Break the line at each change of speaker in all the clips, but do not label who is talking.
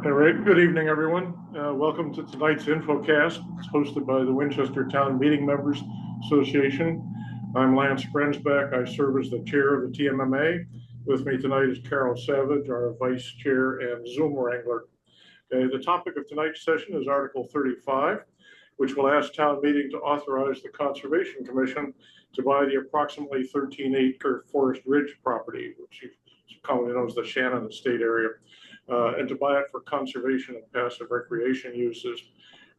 All right, good evening, everyone. Welcome to tonight's InfoCast. It's hosted by the Winchester Town Meeting Members Association. I'm Lance Grensback. I serve as the chair of the TMMA. With me tonight is Carol Savage, our vice chair and Zoom wrangler. The topic of tonight's session is Article 35, which will ask town meeting to authorize the Conservation Commission to buy the approximately 13-acre Forest Ridge property, which is commonly known as the Shannon Estate area, and to buy it for conservation and passive recreation uses.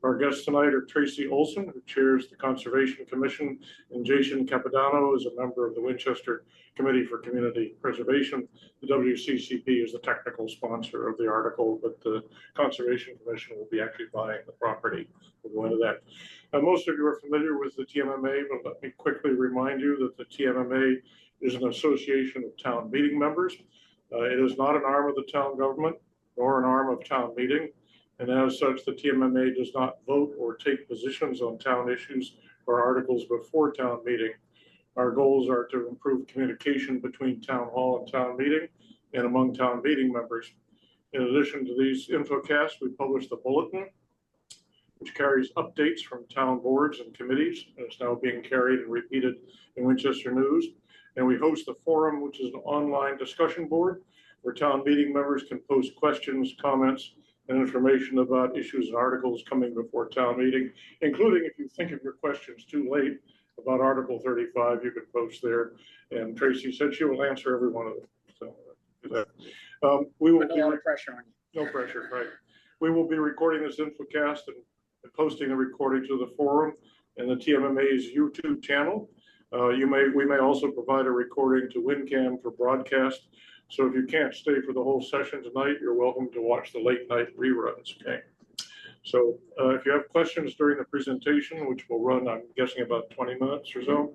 Our guests tonight are Tracy Olson, who chairs the Conservation Commission, and Jason Capodanno is a member of the Winchester Committee for Community Preservation. The WCCP is the technical sponsor of the article, but the Conservation Commission will be actually buying the property. We'll go into that. Most of you are familiar with the TMMA, but let me quickly remind you that the TMMA is an association of town meeting members. It is not an arm of the town government nor an arm of town meeting. And as such, the TMMA does not vote or take positions on town issues or articles before town meeting. Our goals are to improve communication between town hall and town meeting and among town meeting members. In addition to these InfoCasts, we publish the bulletin, which carries updates from town boards and committees, and it's now being carried and repeated in Winchester News. And we host the forum, which is an online discussion board where town meeting members can post questions, comments, and information about issues and articles coming before town meeting, including if you think of your questions too late about Article 35, you can post there. And Tracy said she will answer every one of them. So we will be,
a lot of pressure on you.
No pressure, right? We will be recording this InfoCast and posting the recording to the forum and the TMMA's YouTube channel. We may also provide a recording to WinCam for broadcast. So if you can't stay for the whole session tonight, you're welcome to watch the late night reruns, okay? So if you have questions during the presentation, which will run, I'm guessing, about 20 minutes or so,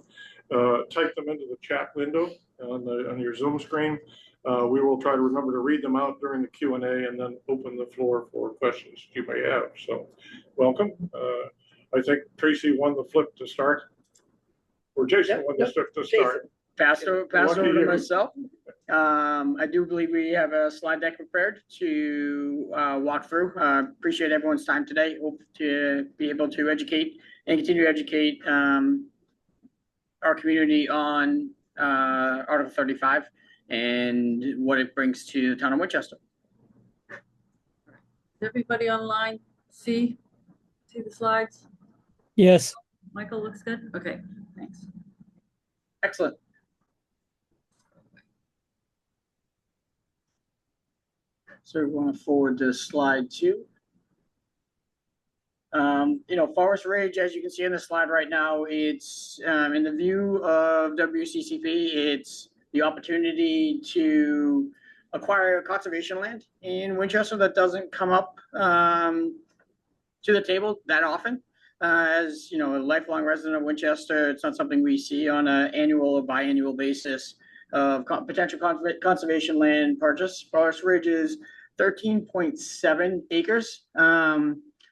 type them into the chat window on your Zoom screen. We will try to remember to read them out during the Q&A and then open the floor for questions you may have. So welcome. I think Tracy won the flip to start. Or Jason won the flip to start.
Pass over to myself. I do believe we have a slide deck prepared to walk through. Appreciate everyone's time today. Hope to be able to educate and continue to educate our community on Article 35 and what it brings to the town of Winchester.
Does everybody online see the slides?
Yes.
Michael, looks good? Okay, thanks.
Excellent. So we want to forward to slide 2. Forest Ridge, as you can see on the slide right now, it's in the view of WCCP, it's the opportunity to acquire conservation land in Winchester that doesn't come up to the table that often. As you know, a lifelong resident of Winchester, it's not something we see on an annual or biannual basis of potential conservation land purchase. Forest Ridge is 13.7 acres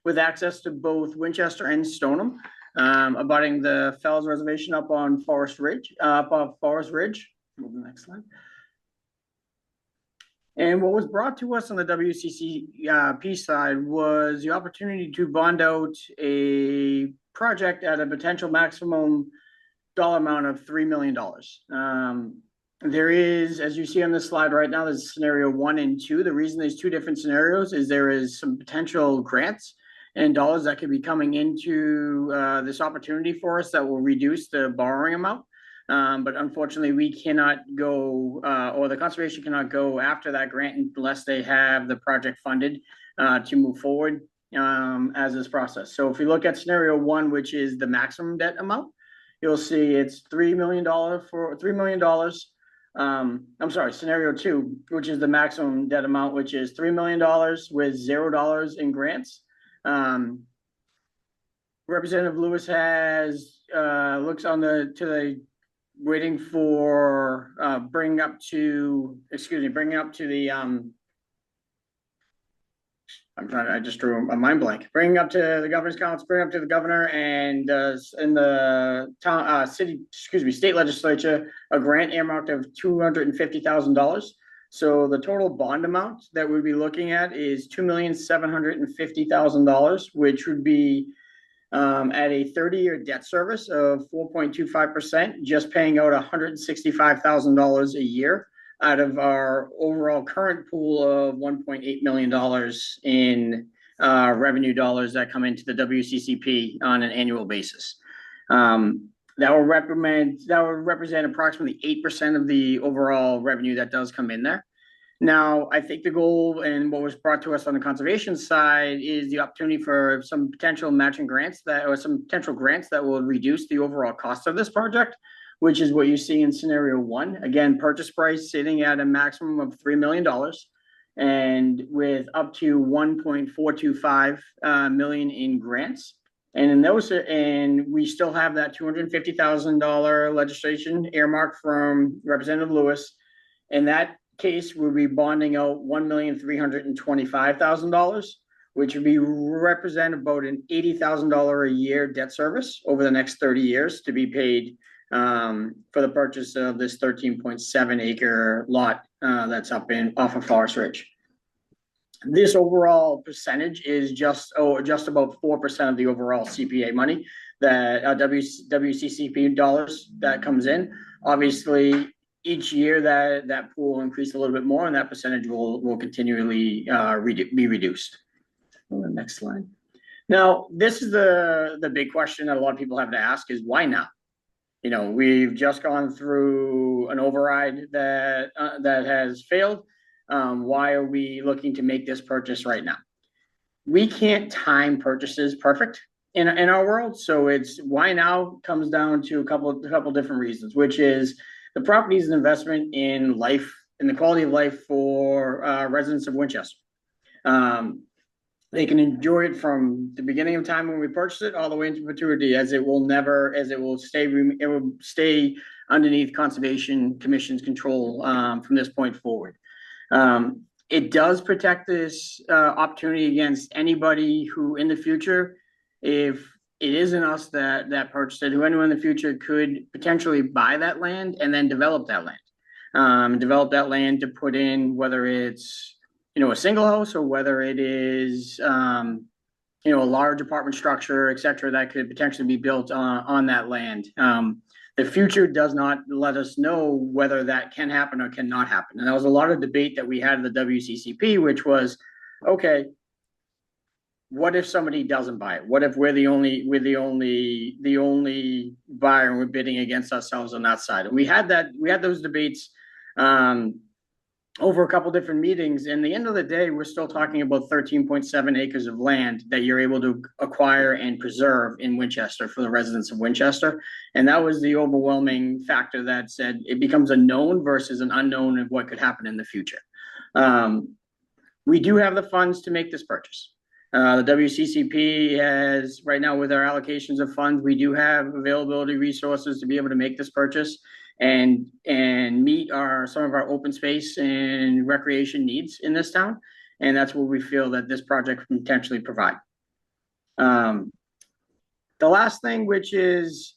with access to both Winchester and Stoneham, abutting the Fells Reservation up on Forest Ridge, up off Forest Ridge. Move the next slide. And what was brought to us on the WCCP side was the opportunity to bond out a project at a potential maximum dollar amount of $3 million. There is, as you see on this slide right now, there's scenario 1 and 2. The reason there's 2 different scenarios is there is some potential grants and dollars that could be coming into this opportunity for us that will reduce the borrowing amount. But unfortunately, we cannot go, or the conservation cannot go after that grant unless they have the project funded to move forward as this process. So if we look at scenario 1, which is the maximum debt amount, you'll see it's $3 million for $3 million. I'm sorry, scenario 2, which is the maximum debt amount, which is $3 million with $0 in grants. Representative Lewis has looks on the waiting bringing up to the I just drew a mind blank. Bringing up to the governor's council, bring up to the governor and in the town state legislature a grant earmarked of $250,000 So the total bond amount that we'd be looking at is $2,750,000, which would be at a 30-year debt service of 4.25%, just paying out $165,000 a year out of our overall current pool of $1.8 million in revenue dollars that come into the WCCP on an annual basis. That will represent approximately 8% of the overall revenue that does come in there. Now, I think the goal and what was brought to us on the conservation side is the opportunity for some potential matching grants or some potential grants that will reduce the overall cost of this project, which is what you see in scenario one. Again, purchase price sitting at a maximum of $3 million and with up to $1.425 million in grants. And we still have that $250,000 legislation earmarked from Representative Lewis. In that case, we'll be bonding out $1,325,000, which would represent about an $80,000 a year debt service over the next 30 years to be paid for the purchase of this 13.7 acre lot that's off of Forest Ridge. This overall percentage is just about 4% of the overall CPA money that WCCP dollars that comes in. Obviously, each year that pool will increase a little bit more, and that percentage will continually be reduced. On the next slide. Now, this is the big question that a lot of people have to ask is why now? You know, we've just gone through an override that has failed. Why are we looking to make this purchase right now? We can't time purchases perfect in our world, so it's why now comes down to a couple different reasons, which is the property is an investment in life, in the quality of life for residents of Winchester. They can enjoy it from the beginning of time when we purchased it all the way into maturity, as it will stay underneath Conservation Commission's control from this point forward. It does protect this opportunity against anybody who in the future, if it isn't us that purchased it, who anyone in the future could potentially buy that land and then develop that land. To put in, whether it's, you know, a single house or whether it is, you know, a large apartment structure, et cetera, that could potentially be built on that land. The future does not let us know whether that can happen or cannot happen. And that was a lot of debate that we had in the WCCP, which was, okay, what if somebody doesn't buy it? What if we're the only buyer and we're bidding against ourselves on that side? And we had those debates over a couple different meetings. And at the end of the day, we're still talking about 13.7 acres of land that you're able to acquire and preserve in Winchester for the residents of Winchester. And that was the overwhelming factor that said it becomes a known versus an unknown of what could happen in the future. We do have the funds to make this purchase. The WCCP has, right now with our allocations of funds, we do have availability resources to be able to make this purchase and meet some of our open space and recreation needs in this town. And that's what we feel that this project can potentially provide. The last thing, which is,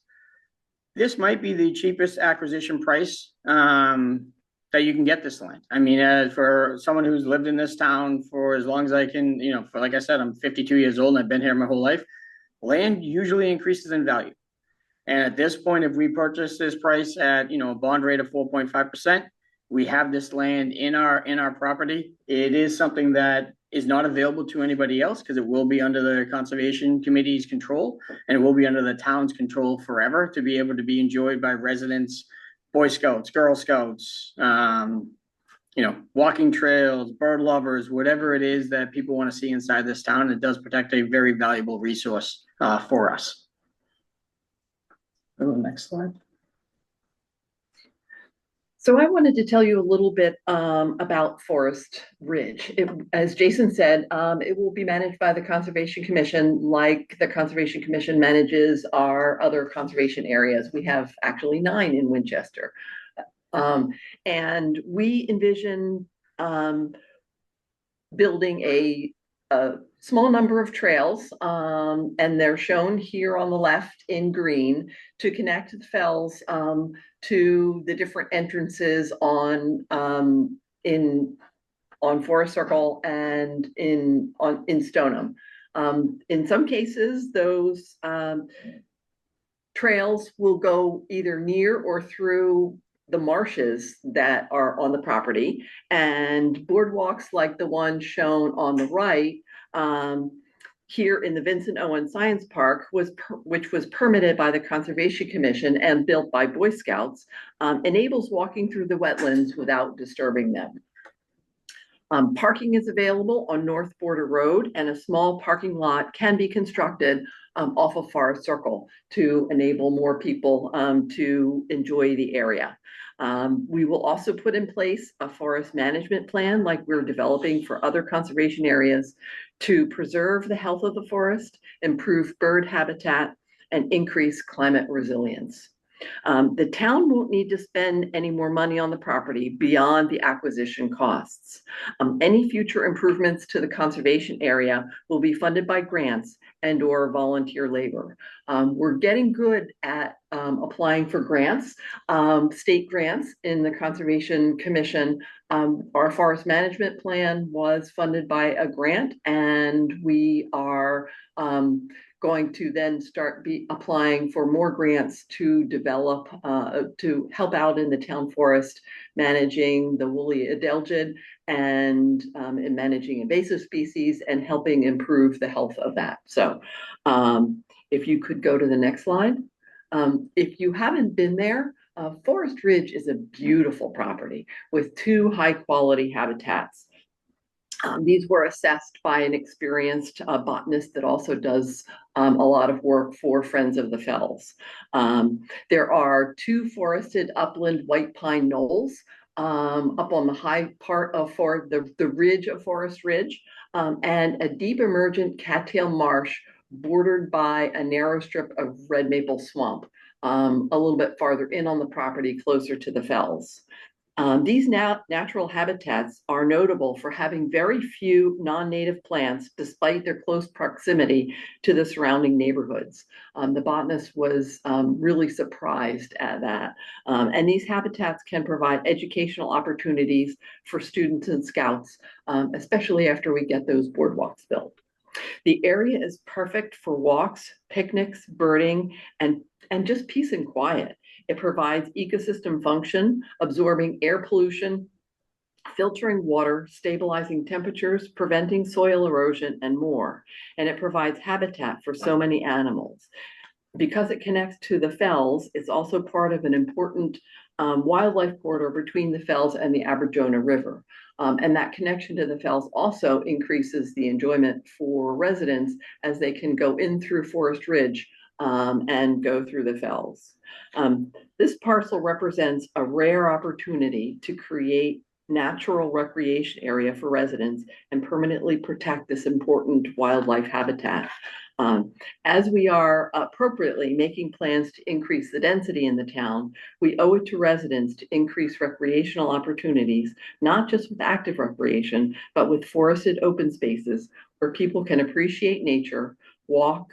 this might be the cheapest acquisition price that you can get this land. I mean, for someone who's lived in this town for as long as I can, you know, for, like I said, I'm 52 years old and I've been here my whole life. Land usually increases in value. And at this point, if we purchase this price at, you know, a bond rate of 4.5%, we have this land in our property. It is something that is not available to anybody else because it will be under the Conservation Committee's control, and it will be under the town's control forever to be able to be enjoyed by residents, Boy Scouts, Girl Scouts, you know, walking trails, bird lovers, whatever it is that people want to see inside this town. It does protect a very valuable resource for us. Go to the next slide.
So I wanted to tell you a little bit about Forest Ridge. As Jason said, it will be managed by the Conservation Commission, like the Conservation Commission manages our other conservation areas. We have actually 9 in Winchester. And we envision building a small number of trails, and they're shown here on the left in green, to connect the fells to the different entrances on on Forest Circle and in Stoneham. In some cases, those trails will go either near or through the marshes that are on the property, and boardwalks like the one shown on the right here in the Vincent Owen Science Park, which was permitted by the Conservation Commission and built by Boy Scouts, enables walking through the wetlands without disturbing them. Parking is available on North Border Road, and a small parking lot can be constructed off of Forest Circle to enable more people to enjoy the area. We will also put in place a forest management plan like we're developing for other conservation areas to preserve the health of the forest, improve bird habitat, and increase climate resilience. The town won't need to spend any more money on the property beyond the acquisition costs. Any future improvements to the conservation area will be funded by grants and/or volunteer labor. We're getting good at applying for grants, state grants in the Conservation Commission. Our forest management plan was funded by a grant, and we are going to then start applying for more grants to develop, to help out in the town forest, managing the woolly adelgid and in managing invasive species and helping improve the health of that. So if you could go to the next slide. If you haven't been there, Forest Ridge is a beautiful property with 2 high-quality habitats. These were assessed by an experienced botanist that also does a lot of work for Friends of the Fells. There are 2 forested upland white pine knolls up on the high part of the ridge of Forest Ridge, and a deep emergent cattail marsh bordered by a narrow strip of red maple swamp, a little bit farther in on the property, closer to the fells. These natural habitats are notable for having very few non-native plants, despite their close proximity to the surrounding neighborhoods. The botanist was really surprised at that. And these habitats can provide educational opportunities for students and scouts, especially after we get those boardwalks built. The area is perfect for walks, picnics, birding, and just peace and quiet. It provides ecosystem function, absorbing air pollution, filtering water, stabilizing temperatures, preventing soil erosion, and more. And it provides habitat for so many animals. Because it connects to the fells, it's also part of an important wildlife corridor between the fells and the Aberjona River. And that connection to the fells also increases the enjoyment for residents as they can go in through Forest Ridge and go through the fells. This parcel represents a rare opportunity to create natural recreation area for residents and permanently protect this important wildlife habitat. As we are appropriately making plans to increase the density in the town, we owe it to residents to increase recreational opportunities, not just with active recreation, but with forested open spaces where people can appreciate nature, walk,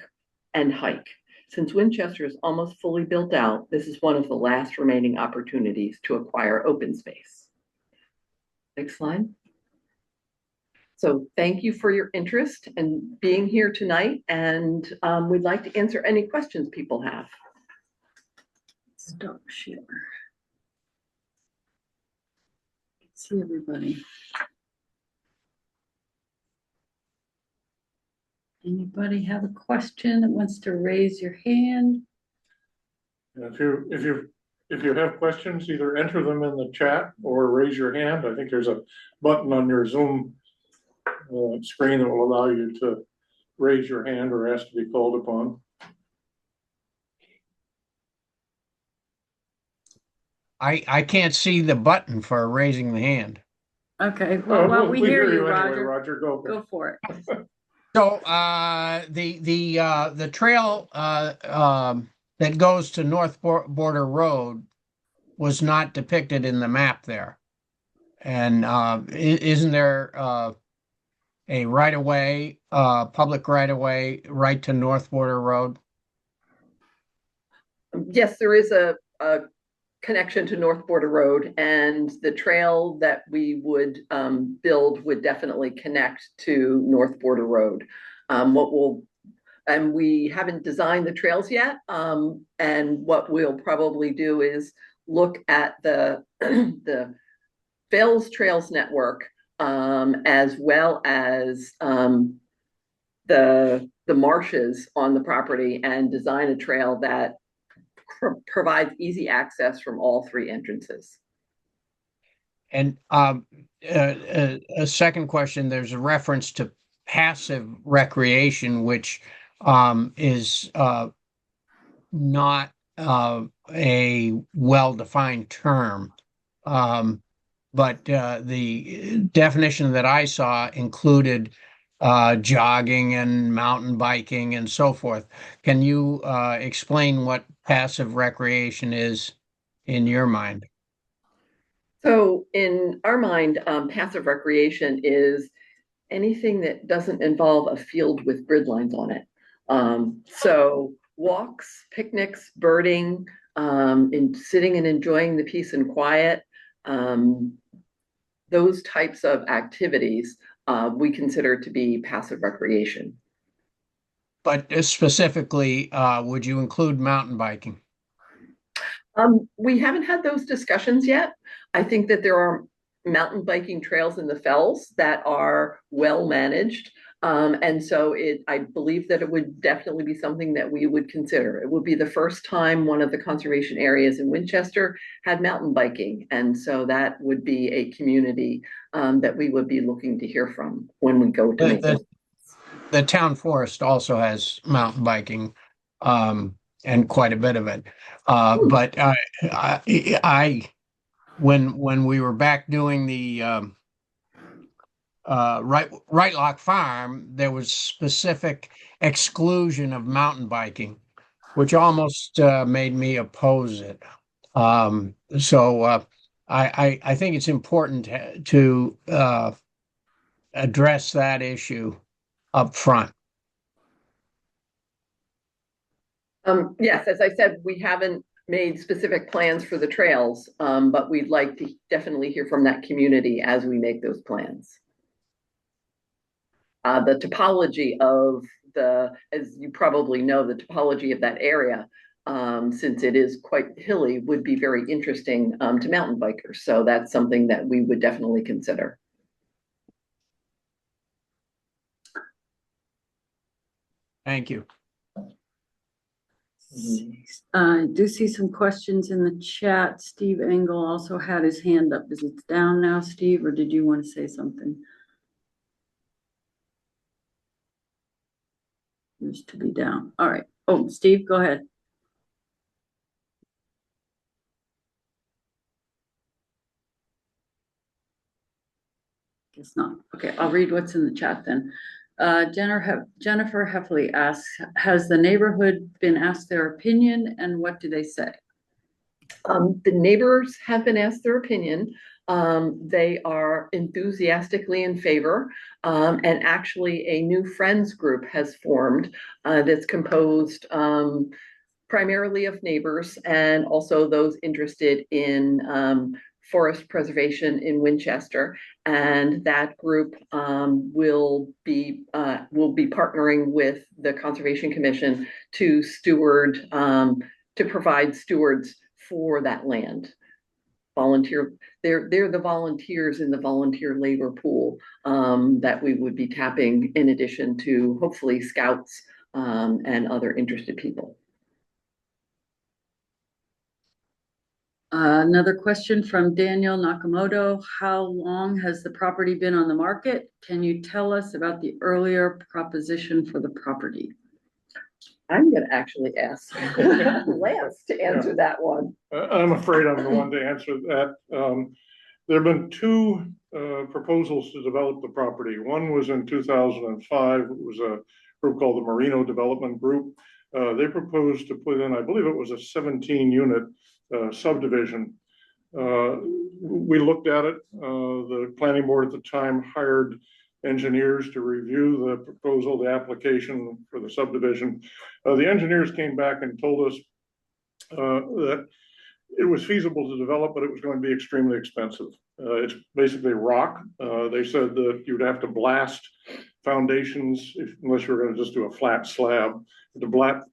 and hike. Since Winchester is almost fully built out, this is one of the last remaining opportunities to acquire open space. Next slide. So thank you for your interest in being here tonight, and we'd like to answer any questions people have.
Stop share. See everybody. Anybody have a question that wants to raise your hand?
If you have questions, either enter them in the chat or raise your hand. I think there's a button on your Zoom screen that will allow you to raise your hand or ask to be called upon.
I can't see the button for raising the hand.
Okay, well, we hear you, Roger.
Anyway, Roger,
Go for it.
So the trail that goes to North Border Road was not depicted in the map there. And isn't there a right-of-way, public right-of-way, right to North Border Road?
Yes, there is a connection to North Border Road, and the trail that we would build would definitely connect to North Border Road. And we haven't designed the trails yet. And what we'll probably do is look at the the Fales Trails Network, as well as the marshes on the property, and design a trail that provides easy access from all three entrances.
And a second question, there's a reference to passive recreation, which is not a well-defined term. But the definition that I saw included jogging and mountain biking and so forth. Can you explain what passive recreation is in your mind?
So in our mind, passive recreation is anything that doesn't involve a field with grid lines on it. So walks, picnics, birding, and sitting and enjoying the peace and quiet, those types of activities we consider to be passive recreation.
But specifically, would you include mountain biking?
We haven't had those discussions yet. I think that there are mountain biking trails in the fells that are well managed. And so I believe that it would definitely be something that we would consider. It would be the first time one of the conservation areas in Winchester had mountain biking. And so that would be a community that we would be looking to hear from when we go to make it.
The town forest also has mountain biking, and quite a bit of it. But when we were back doing the Right Lock Farm, there was specific exclusion of mountain biking, which almost made me oppose it. So I think it's important to address that issue up front.
Yes, as I said, we haven't made specific plans for the trails, but we'd like to definitely hear from that community as we make those plans. The topology of as you probably know, the topology of that area, since it is quite hilly, would be very interesting to mountain bikers. So that's something that we would definitely consider.
Thank you.
I do see some questions in the chat. Steve Engel also had his hand up. Is it down now, Steve, or did you want to say something? Used to be down. All right. Oh, Steve, go ahead. Guess not. Okay, I'll read what's in the chat then. Jennifer Heffley asks, has the neighborhood been asked their opinion, and what do they say?
The neighbors have been asked their opinion. They are enthusiastically in favor, and actually a new friends group has formed that's composed primarily of neighbors and also those interested in forest preservation in Winchester. And that group will be partnering with the Conservation Commission to provide stewards for that land. They're the volunteers in the volunteer labor pool that we would be tapping, in addition to hopefully scouts and other interested people.
Another question from Daniel Nakamoto. How long has the property been on the market? Can you tell us about the earlier proposition for the property?
I'm going to actually ask Lance to answer that one.
I'm afraid I'm the one to answer that. There have been two proposals to develop the property. One was in 2005. It was a group called the Marino Development Group. They proposed to put in, I believe it was a 17-unit subdivision. We looked at it. The planning board at the time hired engineers to review the proposal, the application for the subdivision. The engineers came back and told us that it was feasible to develop, but it was going to be extremely expensive. It's basically rock. They said that you'd have to blast foundations unless you were going to just do a flat slab. To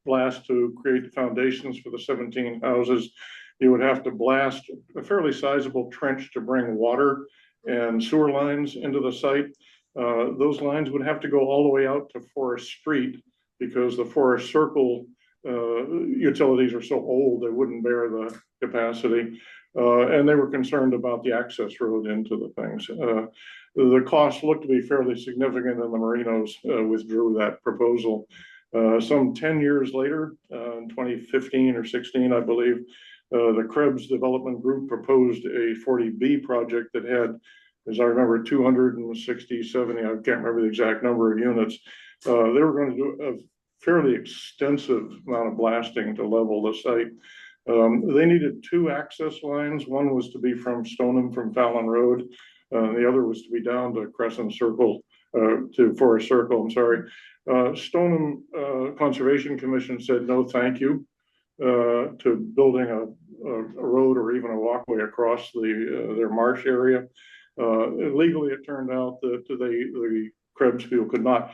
blast to create the foundations for the 17 houses, you would have to blast a fairly sizable trench to bring water and sewer lines into the site. Those lines would have to go all the way out to Forest Street because the Forest Circle utilities are so old they wouldn't bear the capacity, and they were concerned about the access road into the things. The cost looked to be fairly significant, and the Marinos withdrew that proposal. Some 10 years later, in 2015 or 16, I believe, the Krebs Development Group proposed a 40B project that had, as I remember, 260, 70, I can't remember the exact number of units. They were going to do a fairly extensive amount of blasting to level the site. They needed 2 access lines. One was to be from Stoneham from Fallon Road. The other was to be down to Crescent Circle, to Forest Circle, I'm sorry. Stoneham Conservation Commission said no thank you to building a road or even a walkway across their marsh area. Legally, it turned out that the Krebs people could not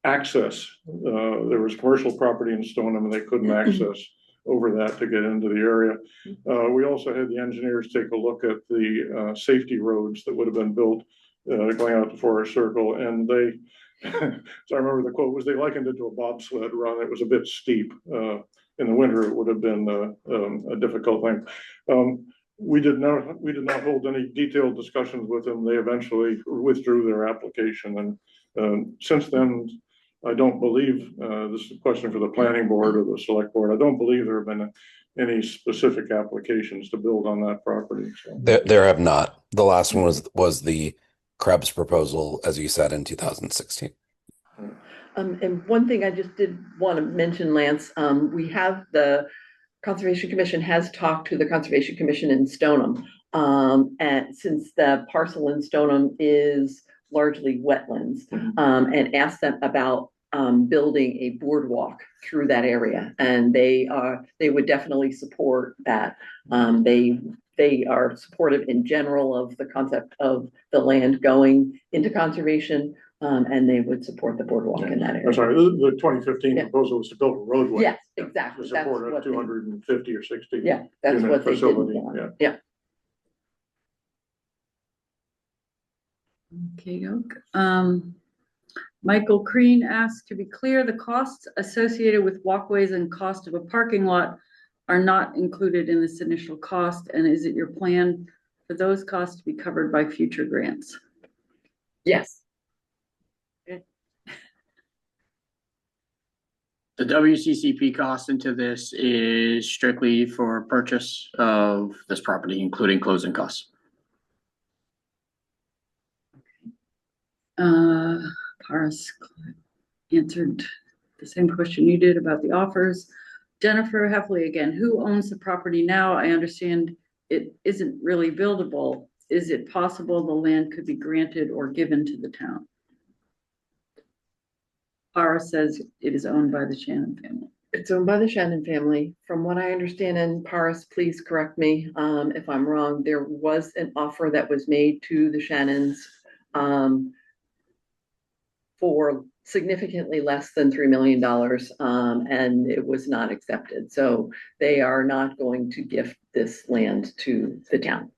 access. There was commercial property in Stoneham and they couldn't access over that to get into the area. We also had the engineers take a look at the safety roads that would have been built going out to Forest Circle, and they, so I remember the quote was they likened it to a bobsled run. It was a bit steep. In the winter, it would have been a difficult thing. We did not hold any detailed discussions with them. They eventually withdrew their application, and since then, I don't believe, this is a question for the planning board or the select board, I don't believe there have been any specific applications to build on that property. So.
There have not. The last one was the Krebs proposal, as you said, in 2016.
And one thing I just did want to mention, Lance, we have the Conservation Commission has talked to the Conservation Commission in Stoneham. And since the parcel in Stoneham is largely wetlands, and asked them about building a boardwalk through that area, and they would definitely support that. They are supportive in general of the concept of the land going into conservation, and they would support the boardwalk in that area.
I'm sorry, the 2015 proposal was to build a roadway.
Yes, exactly.
To support a 250 or 60.
Yeah, that's what they
facility.
didn't want.
Yeah.
Okay, Michael Crean asked, to be clear, the costs associated with walkways and cost of a parking lot are not included in this initial cost, and is it your plan for those costs to be covered by future grants?
Yes.
The WCCP cost into this is strictly for purchase of this property, including closing costs.
Paris answered the same question you did about the offers. Jennifer Heffley again, who owns the property now? I understand it isn't really buildable. Is it possible the land could be granted or given to the town? Paris says it is owned by the Shannon family.
It's owned by the Shannon family. From what I understand, and Paris, please correct me if I'm wrong, there was an offer that was made to the Shannons for significantly less than $3 million, and it was not accepted. So they are not going to gift this land to the town.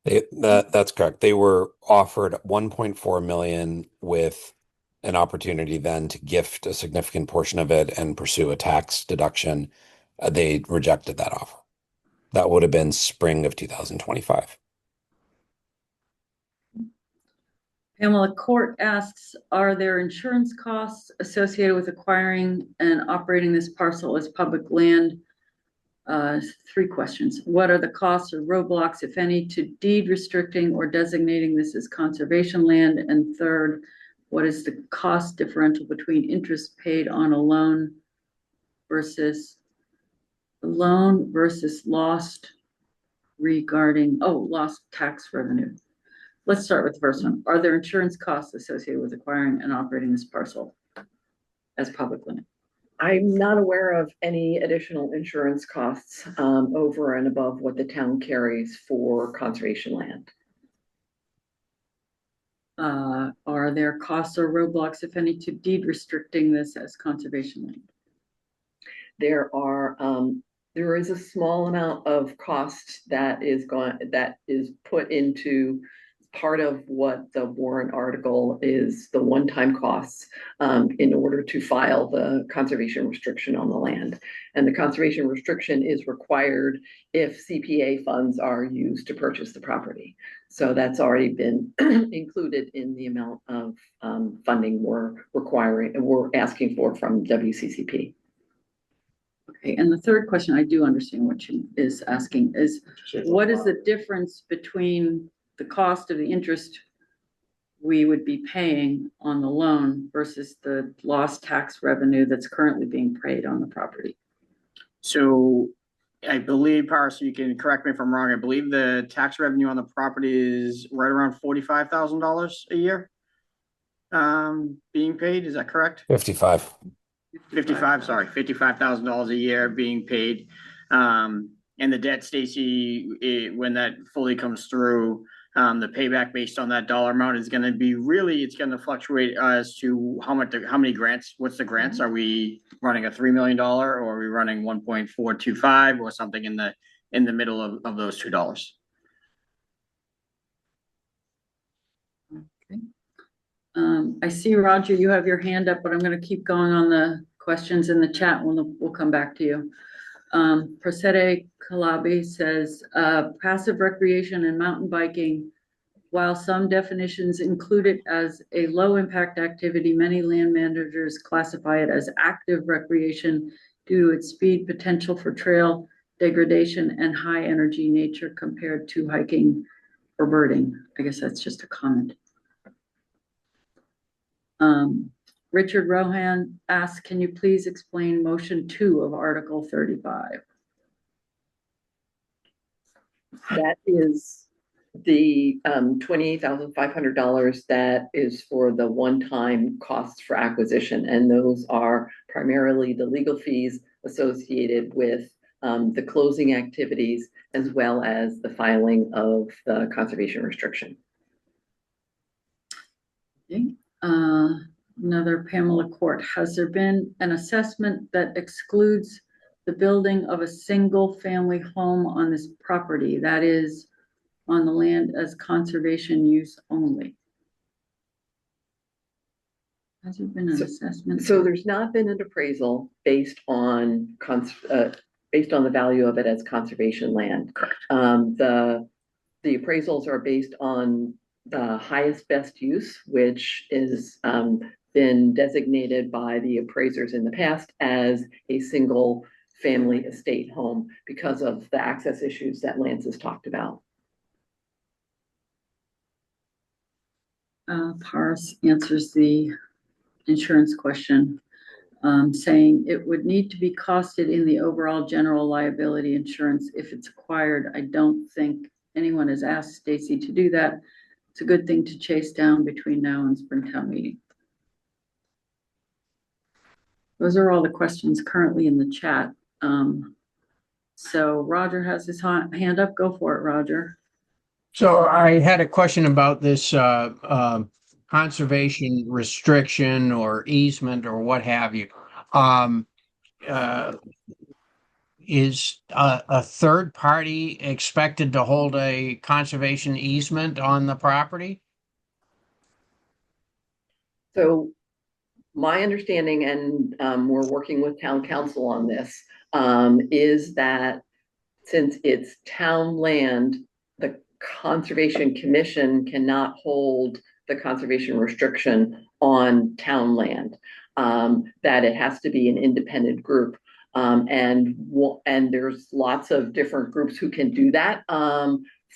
That's correct. They were offered 1.4 million with an opportunity then to gift a significant portion of it and pursue a tax deduction. They rejected that offer. That would have been spring of 2025.
Pamela Court asks, are there insurance costs associated with acquiring and operating this parcel as public land? 3 questions. What are the costs or roadblocks, if any, to deed restricting or designating this as conservation land? And third, what is the cost differential between interest paid on a loan versus lost tax revenue? Let's start with the first one. Are there insurance costs associated with acquiring and operating this parcel as public land?
I'm not aware of any additional insurance costs over and above what the town carries for conservation land.
Are there costs or roadblocks, if any, to deed restricting this as conservation land?
There is a small amount of cost that is put into part of what the warrant article is, the one-time costs in order to file the conservation restriction on the land. And the conservation restriction is required if CPA funds are used to purchase the property. So that's already been included in the amount of funding we're asking for from WCCP.
Okay, and the third question, I do understand what she is asking, is what is the difference between the cost of the interest we would be paying on the loan versus the lost tax revenue that's currently being paid on the property?
So I believe, Paris, you can correct me if I'm wrong, I believe the tax revenue on the property is right around $45,000 a year being paid, is that correct?
55.
55, sorry, $55,000 a year being paid. And the debt, Stacy, when that fully comes through, the payback based on that dollar amount is gonna be it's gonna fluctuate as to how many grants, what's the grants? Are we running a $3 million or are we running 1.425 or something in the middle of those $2?
Okay. I see, Roger, you have your hand up, but I'm gonna keep going on the questions in the chat. We'll come back to you. Prosede Kalabi says, passive recreation and mountain biking, while some definitions include it as a low impact activity, many land managers classify it as active recreation due to its speed, potential for trail degradation, and high energy nature compared to hiking or birding. I guess that's just a comment. Richard Rohan asks, can you please explain motion 2 of Article 35?
That is the $28,500 that is for the one-time costs for acquisition. And those are primarily the legal fees associated with the closing activities, as well as the filing of the conservation restriction.
Okay. Another Pamela Court. Has there been an assessment that excludes the building of a single family home on this property, that is on the land as conservation use only? Has there been an assessment?
So there's not been an appraisal based on the value of it as conservation land.
Correct.
The appraisals are based on the highest best use, which is been designated by the appraisers in the past as a single family estate home because of the access issues that Lance has talked about.
Paris answers the insurance question, saying it would need to be costed in the overall general liability insurance if it's acquired. I don't think anyone has asked Stacy to do that. It's a good thing to chase down between now and Springtown meeting. Those are all the questions currently in the chat. So Roger has his hand up. Go for it, Roger.
So I had a question about this conservation restriction or easement or what have you. Is a third party expected to hold a conservation easement on the property?
So my understanding, and we're working with town council on this, is that since it's town land, the Conservation Commission cannot hold the conservation restriction on town land. That it has to be an independent group. And there's lots of different groups who can do that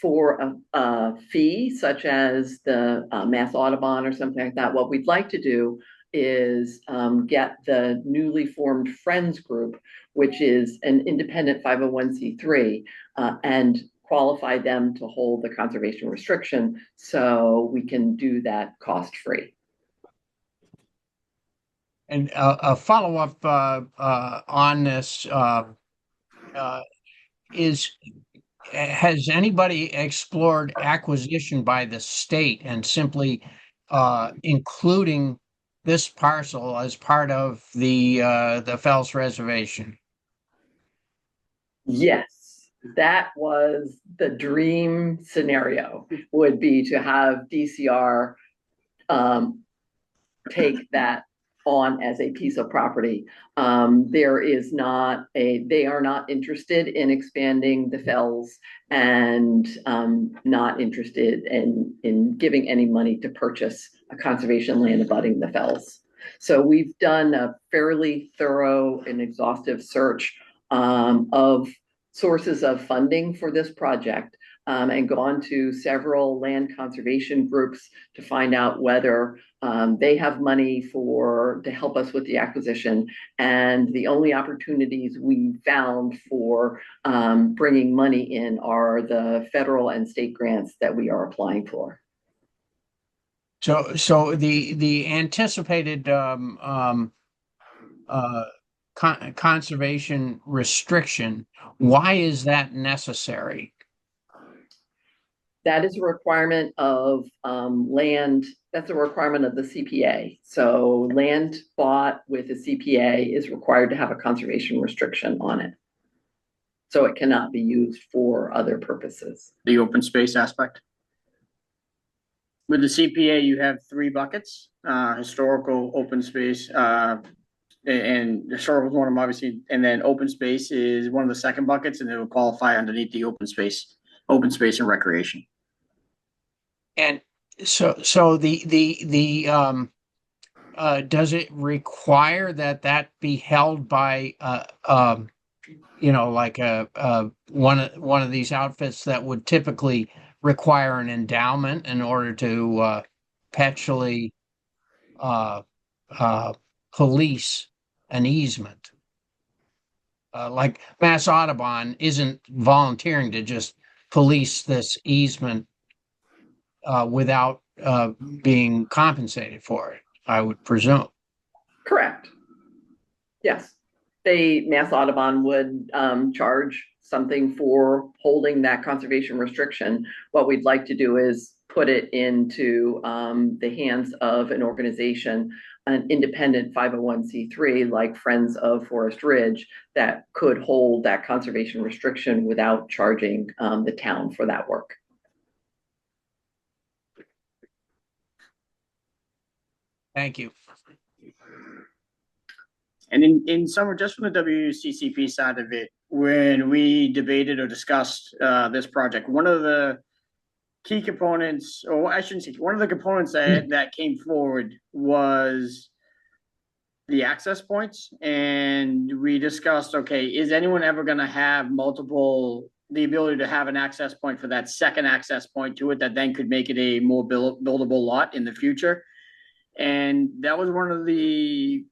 for a fee, such as the Mass Audubon or something like that. What we'd like to do is get the newly formed Friends Group, which is an independent 501c3, and qualify them to hold the conservation restriction so we can do that cost-free.
And a follow-up on this is, has anybody explored acquisition by the state and simply including this parcel as part of the Fells Reservation?
Yes, that was the dream scenario, would be to have DCR take that on as a piece of property. There is not they are not interested in expanding the fells, and not interested in giving any money to purchase a conservation land abutting the fells. So we've done a fairly thorough and exhaustive search of sources of funding for this project, and gone to several land conservation groups to find out whether they have money to help us with the acquisition. And the only opportunities we found for bringing money in are the federal and state grants that we are applying for.
So the anticipated conservation restriction, why is that necessary?
That is a requirement of land. That's a requirement of the CPA. So land bought with a CPA is required to have a conservation restriction on it. So it cannot be used for other purposes.
The open space aspect. With the CPA, you have three buckets: historical, open space, and historical is one of them, obviously, and then open space is one of the second buckets, and it will qualify underneath the open space and recreation.
And so does it require that be held by like one of these outfits that would typically require an endowment in order to perpetually police an easement? Like Mass Audubon isn't volunteering to just police this easement without being compensated for it, I would presume.
Correct. Yes. Mass Audubon would charge something for holding that conservation restriction. What we'd like to do is put it into the hands of an organization, an independent 501c3 like Friends of Forest Ridge, that could hold that conservation restriction without charging the town for that work.
Thank you.
And in summer, just from the WCCP side of it, when we debated or discussed this project, one of the key components, or I shouldn't say, one of the components that came forward was the access points. And we discussed, okay, is anyone ever going to have the ability to have an access point for that second access point to it that then could make it a more buildable lot in the future? And that was one of the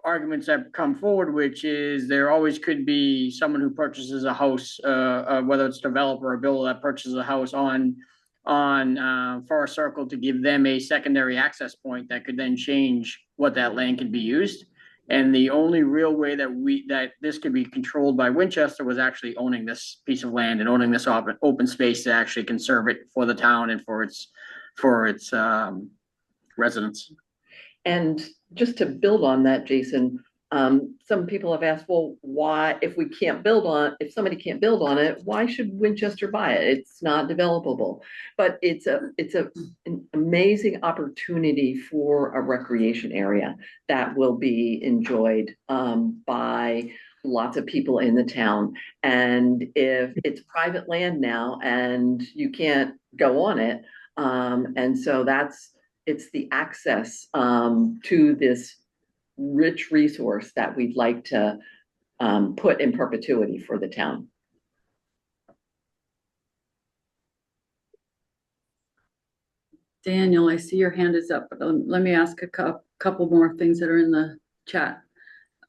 arguments that come forward, which is there always could be someone who purchases a house, whether it's a developer or builder that purchases a house on Forest Circle, to give them a secondary access point that could then change what that land could be used. And the only real way that this could be controlled by Winchester was actually owning this piece of land and owning this open space to actually conserve it for the town and for its residents.
And just to build on that, Jason, some people have asked, well, why, if somebody can't build on it, why should Winchester buy it? It's not developable. But it's an amazing opportunity for a recreation area that will be enjoyed by lots of people in the town. And if it's private land now and you can't go on it, and so it's the access to this rich resource that we'd like to put in perpetuity for the town.
Daniel, I see your hand is up, but let me ask a couple more things that are in the chat.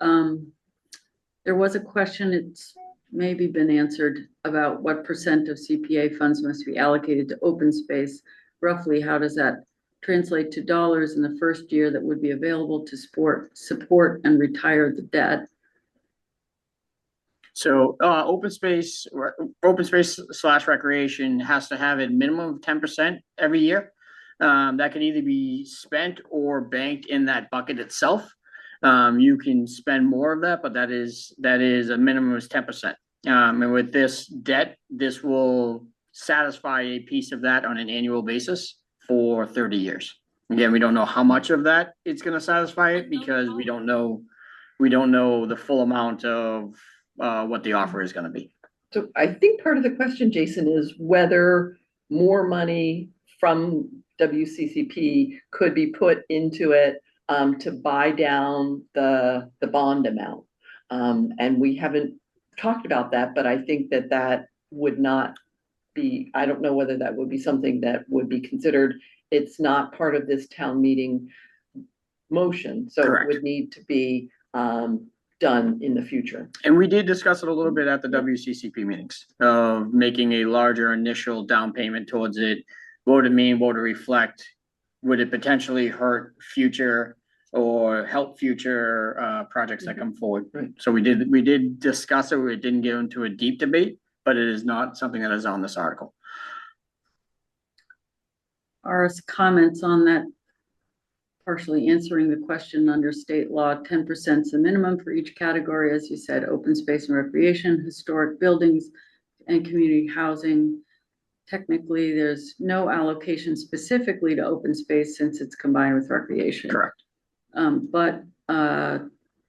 There was a question, it's maybe been answered, about what % of CPA funds must be allocated to open space. Roughly, how does that translate to dollars in the first year that would be available to support and retire the debt?
So, open space slash recreation has to have a minimum of 10% every year. That can either be spent or banked in that bucket itself. You can spend more of that, but that is a minimum is 10%. And with this debt, this will satisfy a piece of that on an annual basis for 30 years. Again, we don't know how much of that it's gonna satisfy it because we don't know the full amount of what the offer is gonna be.
So I think part of the question, Jason, is whether more money from WCCP could be put into it to buy down the bond amount. And we haven't talked about that, but I think that would not be, I don't know whether that would be something that would be considered. It's not part of this town meeting motion, so
Correct.
it would need to be done in the future.
And we did discuss it a little bit at the WCCP meetings of making a larger initial down payment towards it. What would it mean? What would it reflect? Would it potentially hurt future or help future projects that come forward?
Right.
So we did discuss it. We didn't get into a deep debate, but it is not something that is on this article.
Are comments on that partially answering the question under state law? 10% is the minimum for each category, as you said: open space and recreation, historic buildings, and community housing. Technically, there's no allocation specifically to open space since it's combined with recreation.
Correct.
But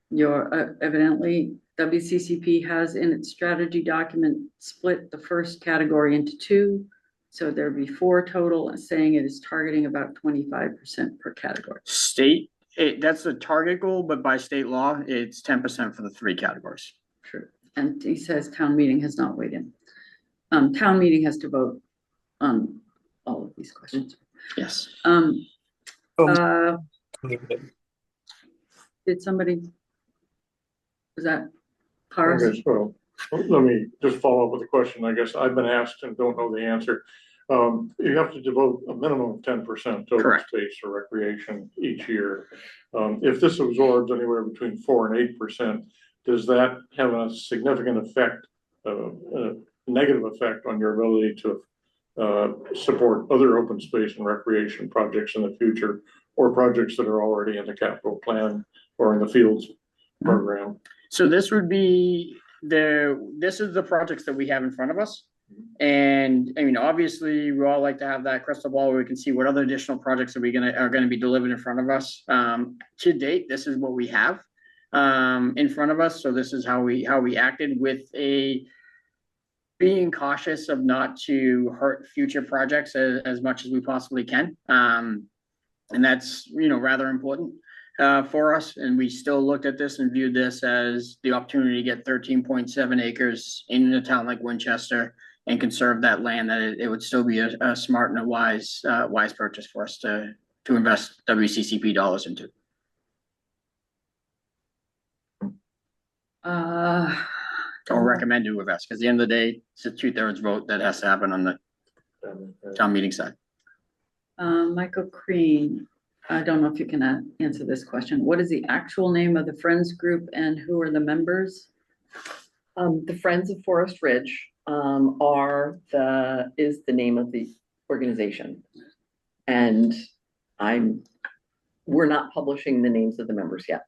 you're evidently WCCP has in its strategy document split the first category into two. So there'd be 4 total, saying it is targeting about 25% per category.
That's the target goal, but by state law, it's 10% for the 3 categories.
Sure. And he says town meeting has not weighed in. Town meeting has to vote on all of these questions.
Yes.
Did somebody, was that Paris?
Okay, so let me just follow up with a question. I guess I've been asked and don't know the answer. You have to devote a minimum of 10% to open space or recreation each year. If this absorbs anywhere between 4 and 8%, does that have a significant effect, a negative effect on your ability to support other open space and recreation projects in the future, or projects that are already in the capital plan or in the fields program?
So this would be this is the projects that we have in front of us. And I mean, obviously, we all like to have that crystal ball where we can see what other additional projects are gonna be delivered in front of us. To date, this is what we have in front of us. So this is how we acted, with being cautious of not to hurt future projects as much as we possibly can. And that's, rather important for us. And we still looked at this and viewed this as the opportunity to get 13.7 acres in a town like Winchester and conserve that land, that it would still be a smart and a wise purchase for us to invest WCCP dollars into. Or recommend to invest, because at the end of the day, it's a 2/3 vote that has to happen on the town meeting side.
Michael Crean, I don't know if you can answer this question. What is the actual name of the Friends group and who are the members?
The Friends of Forest Ridge is the name of the organization. And we're not publishing the names of the members yet.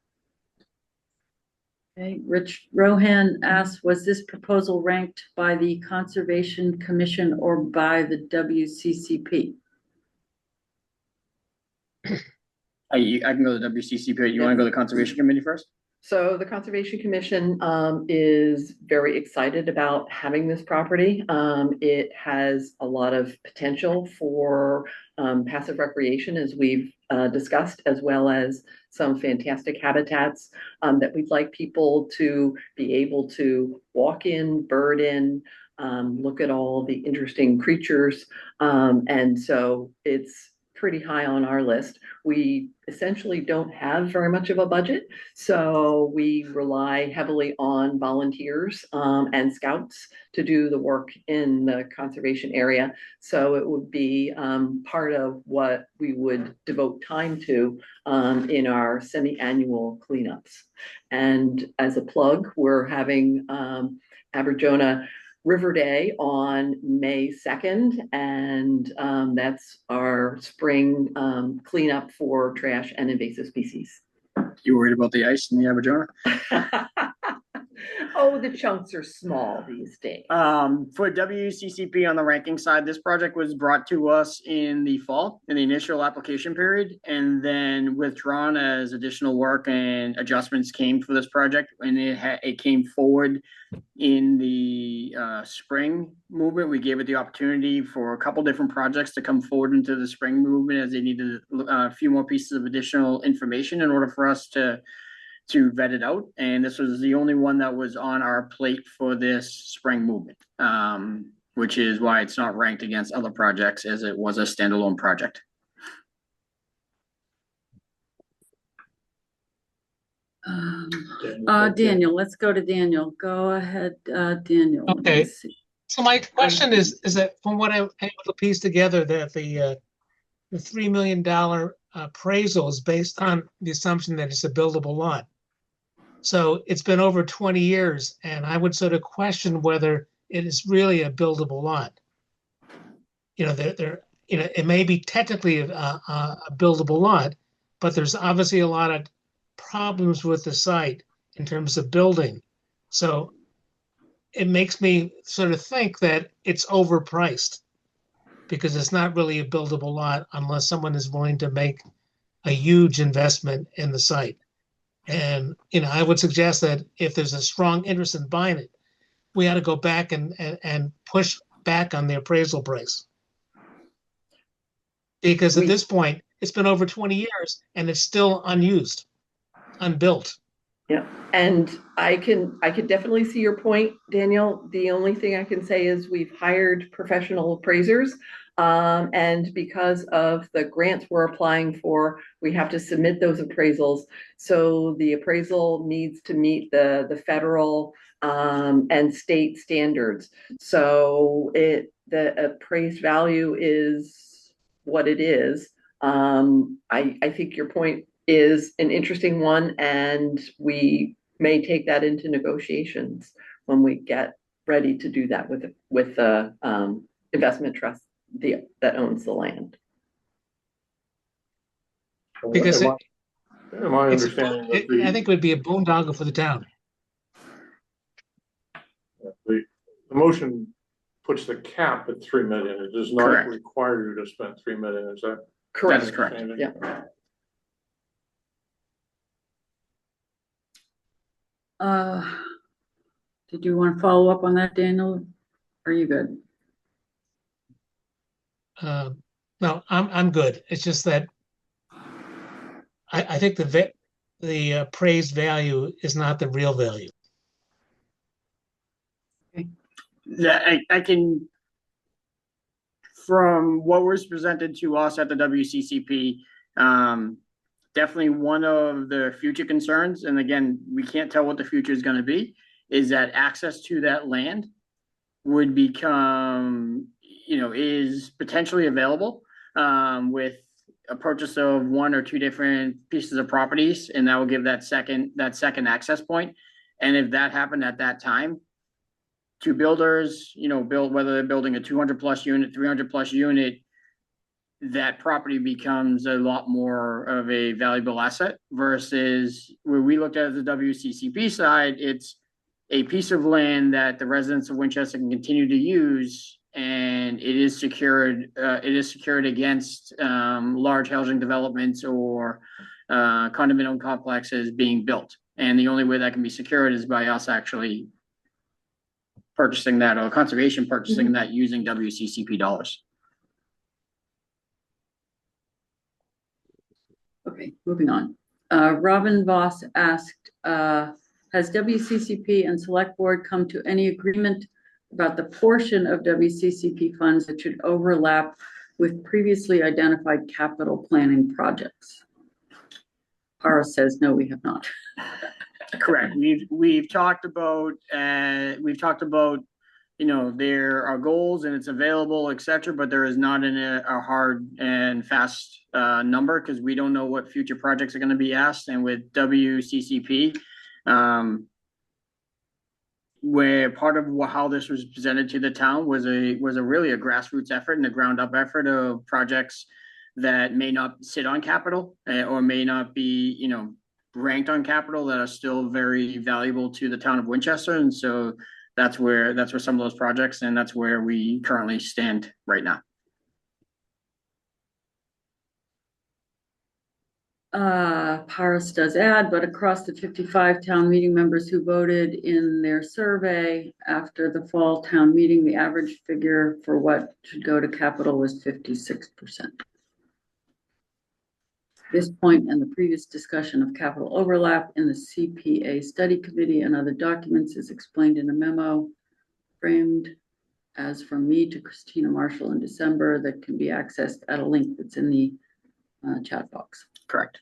Okay, Rich Rohan asks, was this proposal ranked by the Conservation Commission or by the WCCP?
I can go to the WCCP. You want to go to the Conservation Committee first?
So the Conservation Commission is very excited about having this property. It has a lot of potential for passive recreation, as we've discussed, as well as some fantastic habitats that we'd like people to be able to walk in, bird in, look at all the interesting creatures. And so it's pretty high on our list. We essentially don't have very much of a budget, so we rely heavily on volunteers and scouts to do the work in the conservation area. So it would be part of what we would devote time to in our semi-annual cleanups. And as a plug, we're having Aberjona River Day on May 2nd, and that's our spring cleanup for trash and invasive species.
You worried about the ice in the Aberjona?
Oh, the chunks are small these days.
For WCCP on the ranking side, this project was brought to us in the fall, in the initial application period, and then withdrawn as additional work and adjustments came for this project. And it came forward in the spring movement. We gave it the opportunity for a couple different projects to come forward into the spring movement as they needed a few more pieces of additional information in order for us to vet it out. And this was the only one that was on our plate for this spring movement, which is why it's not ranked against other projects as it was a standalone project.
Daniel, let's go to Daniel. Go ahead, Daniel.
Okay. So my question is that from what I'm able to piece together, that the $3 million appraisal is based on the assumption that it's a buildable lot. So it's been over 20 years, and I would sort of question whether it is really a buildable lot. It may be technically a buildable lot, but there's obviously a lot of problems with the site in terms of building. So it makes me sort of think that it's overpriced because it's not really a buildable lot unless someone is willing to make a huge investment in the site. And, I would suggest that if there's a strong interest in buying it, we ought to go back and push back on the appraisal price. Because at this point, it's been over 20 years and it's still unused, unbuilt.
Yeah, and I could definitely see your point, Daniel. The only thing I can say is we've hired professional appraisers. And because of the grants we're applying for, we have to submit those appraisals. So the appraisal needs to meet the federal and state standards. So the appraised value is what it is. I think your point is an interesting one, and we may take that into negotiations when we get ready to do that with the investment trust that owns the land.
Because
Am I understanding that
I think it would be a boondoggle for the town.
the motion puts the cap at 3 million. It does not
Correct.
require you to spend 3 million. Is that
Correct.
my
That's correct.
understanding?
Yeah.
Did you want to follow up on that, Daniel? Are you good?
No, I'm good. It's just that I think the appraised value is not the real value.
Yeah, I can, from what was presented to us at the WCCP, definitely one of the future concerns, and again, we can't tell what the future is going to be, is that access to that land would become, is potentially available with a purchase of one or two different pieces of properties, and that will give that second access point. And if that happened at that time, to builders, whether they're building a 200 plus unit, 300 plus unit, that property becomes a lot more of a valuable asset versus where we looked at the WCCP side. It's a piece of land that the residents of Winchester can continue to use, and it is secured. It is secured against large housing developments or condominium complexes being built. And the only way that can be secured is by us actually purchasing that, or conservation purchasing that using WCCP dollars.
Okay, moving on. Robin Voss asked, has WCCP and Select Board come to any agreement about the portion of WCCP funds that should overlap with previously identified capital planning projects? Para says, no, we have not.
Correct. We've talked about, you know, there are goals and it's available, et cetera, but there is not a hard and fast number, because we don't know what future projects are going to be asked. And with WCCP, where part of how this was presented to the town was really a grassroots effort and a ground up effort of projects that may not sit on capital or may not be, you know, ranked on capital, that are still very valuable to the town of Winchester. And so that's where some of those projects, and that's where we currently stand right now.
Paris does add, but across the 55 town meeting members who voted in their survey after the fall town meeting, the average figure for what should go to capital was 56%. This point and the previous discussion of capital overlap in the CPA study committee and other documents is explained in a memo framed as from me to Christina Marshall in December that can be accessed at a link that's in the chat box.
Correct.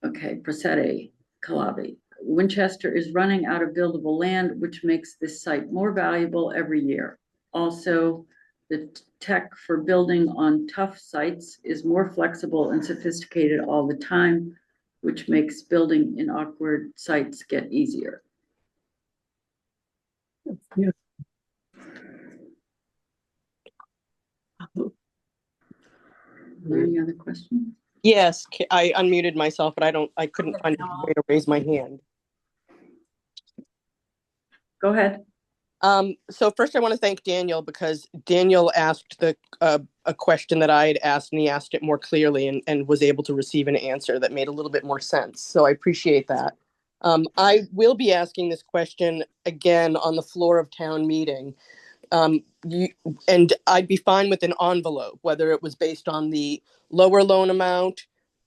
Okay, Prasetti, Calabi. Winchester is running out of buildable land, which makes this site more valuable every year. Also, the tech for building on tough sites is more flexible and sophisticated all the time, which makes building in awkward sites get easier.
Yeah.
Any other questions?
Yes, I unmuted myself, but I couldn't find a way to raise my hand.
Go ahead.
So first I want to thank Daniel, because Daniel asked a question that I had asked, and he asked it more clearly and was able to receive an answer that made a little bit more sense. So I appreciate that. I will be asking this question again on the floor of town meeting. And I'd be fine with an envelope, whether it was based on the lower loan amount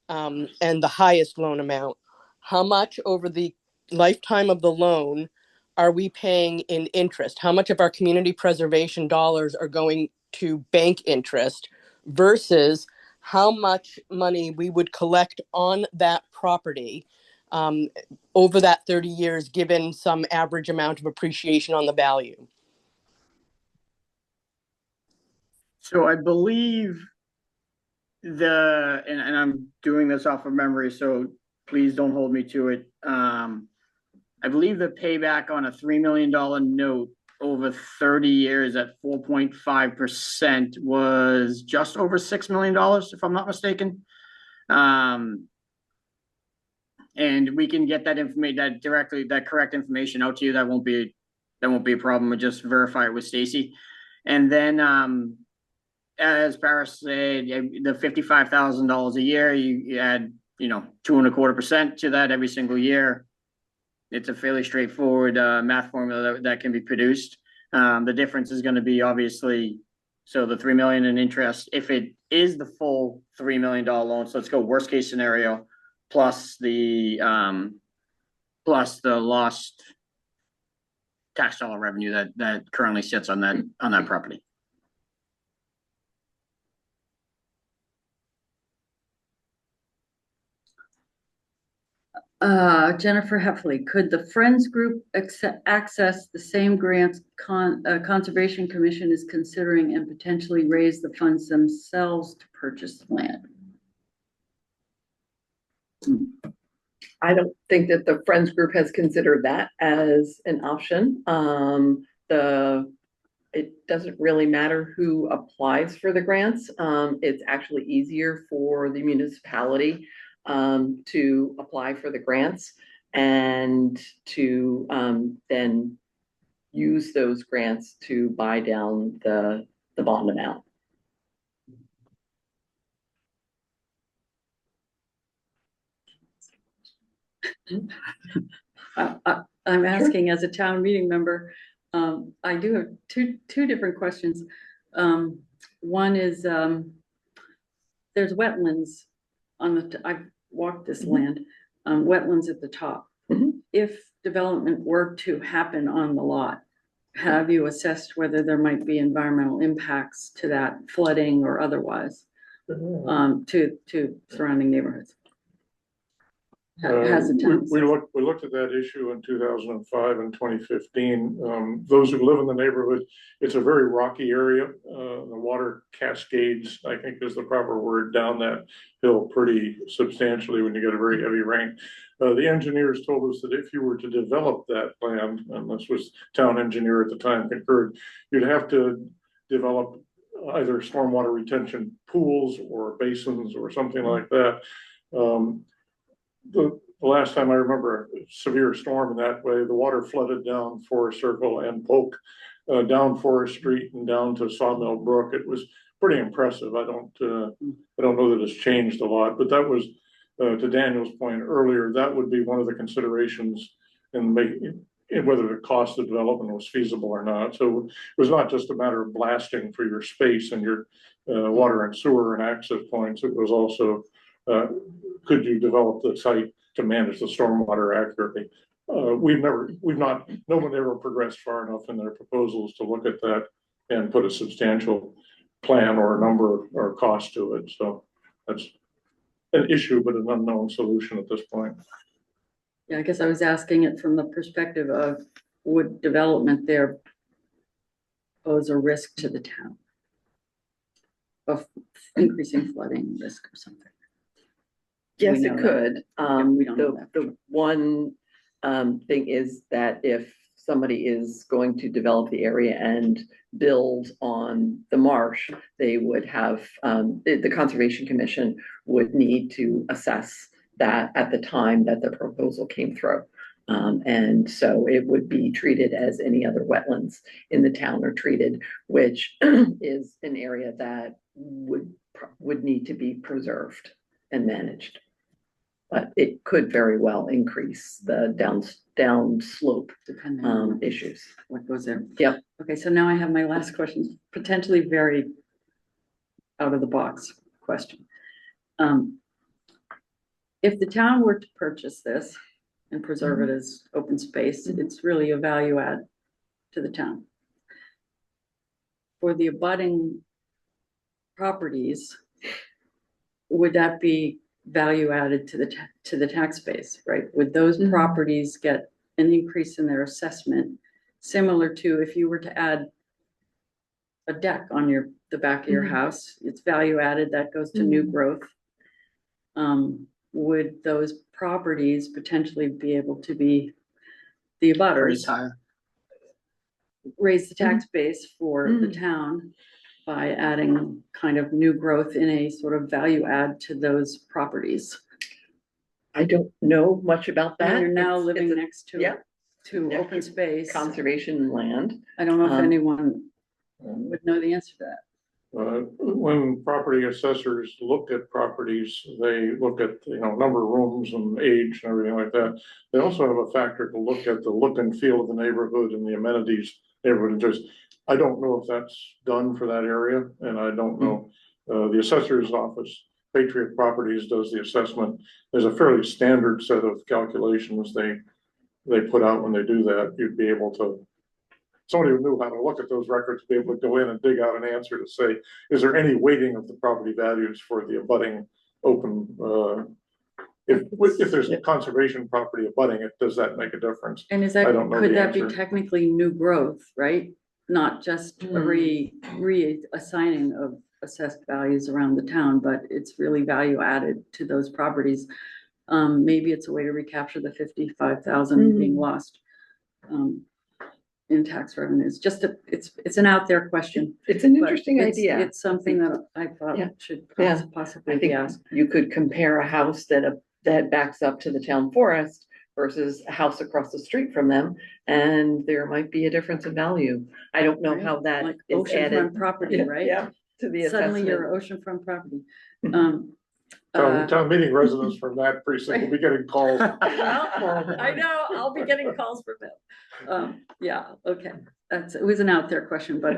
and the highest loan amount. How much over the lifetime of the loan are we paying in interest? How much of our community preservation dollars are going to bank interest versus how much money we would collect on that property over that 30 years, given some average amount of appreciation on the value?
So I believe and I'm doing this off of memory, so please don't hold me to it. I believe the payback on a $3 million note over 30 years at 4.5% was just over $6 million, if I'm not mistaken. And we can get that information, that correct information out to you. That won't be a problem. We'll just verify it with Stacy. And then, as Paris said, the $55,000 a year, you add, 2.25% to that every single year. It's a fairly straightforward math formula that can be produced. The difference is going to be obviously, so the $3 million in interest, if it is the full $3 million loan, so let's go worst case scenario, plus the lost tax dollar revenue that currently sits on that property.
Jennifer Heffley, could the Friends Group access the same grants Conservation Commission is considering and potentially raise the funds themselves to purchase the land?
I don't think that the Friends Group has considered that as an option. It doesn't really matter who applies for the grants. It's actually easier for the municipality to apply for the grants and to then use those grants to buy down the bond amount.
I'm asking as a town meeting member. I do have two different questions. One is there's wetlands on I've walked this land, wetlands at the top. If development were to happen on the lot, have you assessed whether there might be environmental impacts to that flooding or otherwise, to surrounding neighborhoods? Has the town?
We looked at that issue in 2005 and 2015. Those who live in the neighborhood, it's a very rocky area. The water cascades, I think is the proper word, down that hill pretty substantially when you get a very heavy rain. The engineers told us that if you were to develop that land, and this was town engineer at the time concurred, you'd have to develop either stormwater retention pools or basins or something like that. The last time I remember a severe storm in that way, the water flooded down Forest Circle and Polk, down Forest Street and down to Sawmill Brook. It was pretty impressive. I don't know that it's changed a lot, but that was, to Daniel's point earlier, that would be one of the considerations in making whether the cost of development was feasible or not. So it was not just a matter of blasting for your space and your water and sewer and access points. It was also could you develop the site to manage the stormwater accurately? No one ever progressed far enough in their proposals to look at that and put a substantial plan or a number or cost to it. So that's an issue, but an unknown solution at this point.
Yeah, I guess I was asking it from the perspective of, would development there pose a risk to the town of increasing flooding risk or something?
Yes,
We
it
know
could.
we don't know that.
The one thing is that if somebody is going to develop the area and build on the marsh, they would have, the Conservation Commission would need to assess that at the time that the proposal came through. And so it would be treated as any other wetlands in the town are treated, which is an area that would need to be preserved and managed. But it could very well increase the down slope
Depending on
issues.
what goes there.
Yep.
Okay, so now I have my last question, potentially very out of the box question. If the town were to purchase this and preserve it as open space, it's really a value add to the town. For the abutting properties, would that be value added to the tax base, right? Would those properties get an increase in their assessment, similar to if you were to add a deck on the back of your house? It's value added, that goes to new growth. Would those properties potentially be able to be the abutters, raise the tax base for the town by adding kind of new growth in a sort of value add to those properties?
I don't know much about that.
And you're now
It's
living
a-
next to
yeah.
to open space.
Conservation land.
I don't know if anyone would know the answer to that.
When property assessors look at properties, they look at, number of rooms and age and everything like that. They also have a factor to look at the look and feel of the neighborhood and the amenities neighborhood. And just, I don't know if that's done for that area, and I don't know. The assessor's office, Patriot Properties, does the assessment. There's a fairly standard set of calculations they put out when they do that. You'd be able to, somebody who knew how to look at those records, be able to go in and dig out an answer to say, is there any weighting of the property values for the abutting open, if there's a conservation property abutting it, does that make a difference?
And is that,
I don't know
could
the
that be
answer.
technically new growth, right? Not just a reassigning of assessed values around the town, but it's really value added to those properties. Maybe it's a way to recapture the 55,000 being lost in tax revenues. It's an out there question.
It's an
but
interesting idea.
It's something that I thought should possibly
I
be
think
asked.
you could compare a house that backs up to the town forest versus a house across the street from them, and there might be a difference in value. I don't know how that
Like
is
oceanfront
added.
property, right?
Yeah, to the
Suddenly
assessment.
you're oceanfront property.
Town meeting residents from that precinct will be getting calls.
Well, I know, I'll be getting calls from them. Yeah, okay, it was an out there question, but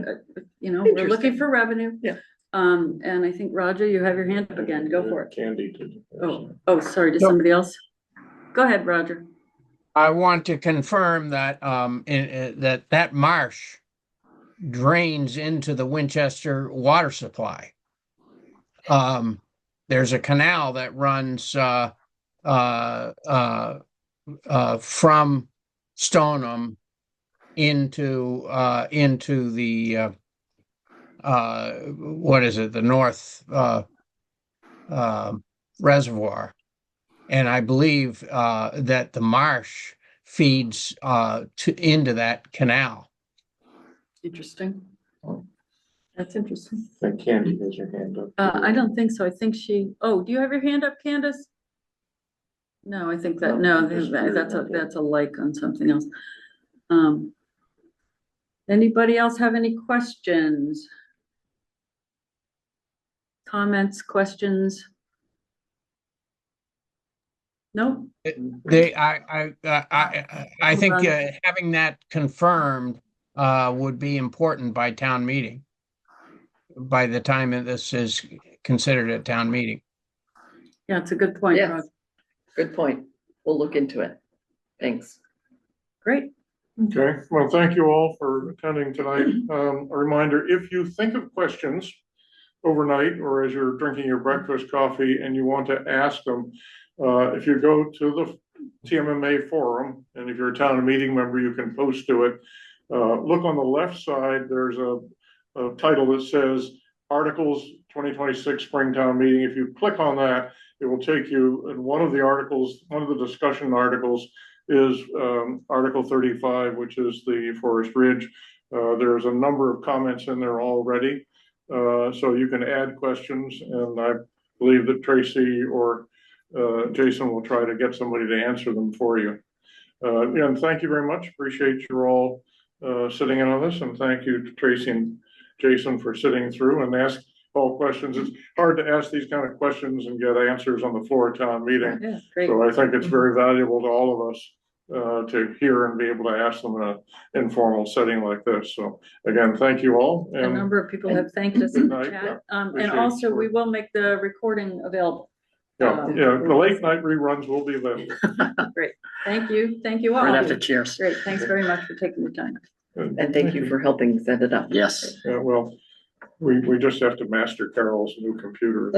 we're looking
Interesting.
for revenue.
Yeah.
And I think, Roger, you have your hand up again, go for it.
Candy.
Oh, sorry, did somebody else? Go ahead, Roger.
I want to confirm that that marsh drains into the Winchester water supply. There's a canal that runs from Stoneham into the what is it, the North Reservoir. And I believe that the marsh feeds into that canal.
Interesting. That's interesting.
I think Candy has her hand up.
I don't think so. I think do you have your hand up, Candace? No, I think that, no, that's a like on something else. Anybody else have any questions? Comments, questions? No?
I think having that confirmed would be important by town meeting, by the time that this is considered a town meeting.
Yeah, it's a good point,
Yes.
Rod.
Good point. We'll look into it. Thanks.
Great.
Okay, well, thank you all for attending tonight. A reminder, if you think of questions overnight or as you're drinking your breakfast coffee and you want to ask them, if you go to the TMMA forum, and if you're a town meeting member, you can post to it. Look on the left side, there's a title that says Articles 2026 Springtown Meeting. If you click on that, it will take you, and one of the discussion articles is Article 35, which is the Forest Ridge. There's a number of comments in there already. So you can add questions, and I believe that Tracy or Jason will try to get somebody to answer them for you. And thank you very much. Appreciate you all sitting in on this, and thank you to Tracy and Jason for sitting through and ask all questions. It's hard to ask these kind of questions and get answers on the floor of town meeting.
Yeah, great.
So I think it's very valuable to all of us to hear and be able to ask them in an informal setting like this. So again, thank you all.
A
And
number of people have thanked us in the
Good night,
chat.
yeah.
And
Appreciate
also
your-
we will make the recording available.
yeah, the late night reruns will be available.
Great. Thank you. Thank you all.
Right after cheers.
Great. Thanks very much for taking the time.
And thank you for helping set it up.
Yes.
Yeah, well, we just have to master Carol's new computer.